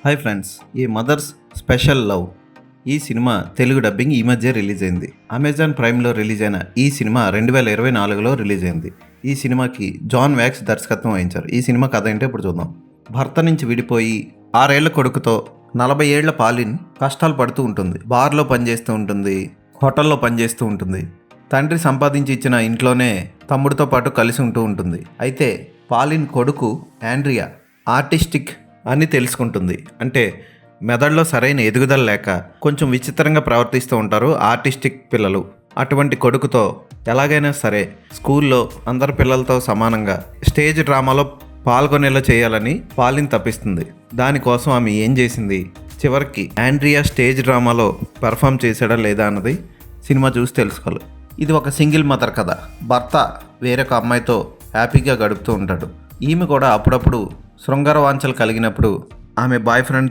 Hi friends, ఈ mothers special love ఈ cinema Telugu dubbing ఈ మధ్య రిలీజ్ అయింది. అమెజాన్ ప్రైమ్లో రిలీజ్ అయిన ఈ సినిమా 2024లో రిలీజ్ అయింది. ఈ సినిమాకి జాన్ వ్యాక్స్ దర్శకత్వం వహించారు. ఈ సినిమా కథ ఏంటో ఇప్పుడు చూద్దాం. భర్త నుంచి విడిపోయి 6 ఏళ్ల కొడుకుతో 40 ఏళ్ల పాలిన్ కష్టాలు పడుతూ ఉంటుంది. బార్లో పనిచేస్తూ ఉంటుంది, హోటల్లో పనిచేస్తూ ఉంటుంది. తండ్రి సంపాదించి ఇచ్చిన ఇంట్లోనే తమ్ముడితో పాటు కలిసి ఉంటూ ఉంటుంది. అయితే పాలిన్ కొడుకు ఆండ్రియా ఆర్టిస్టిక్ అని తెలుసుకుంటుంది. అంటే మెదడులో సరైన ఎదుగుదల లేక కొంచెం విచిత్రంగా ప్రవర్తిస్తూ ఉంటారు ఆర్టిస్టిక్ పిల్లలు. అటువంటి కొడుకుతో ఎలాగైనా సరే స్కూల్లో అందరి పిల్లలతో సమానంగా స్టేజ్ డ్రామాలో పాల్గొనేలా చేయాలని పాలిన్ తప్పిస్తుంది. దానికోసం ఆమె ఏం చేసింది, చివరికి ఆండ్రియా స్టేజ్ డ్రామాలో పెర్ఫామ్ చేశాడా లేదా అన్నది సినిమా చూసి తెలుసుకోవాలి. ఇది ఒక సింగిల్ మదర్ కథ. భర్త వేరొక అమ్మాయితో హ్యాపీగా గడుపుతూ ఉంటాడు. ఈమె కూడా అప్పుడప్పుడు శృంగార వాంఛలు కలిగినప్పుడు ఆమె బాయ్ ఫ్రెండ్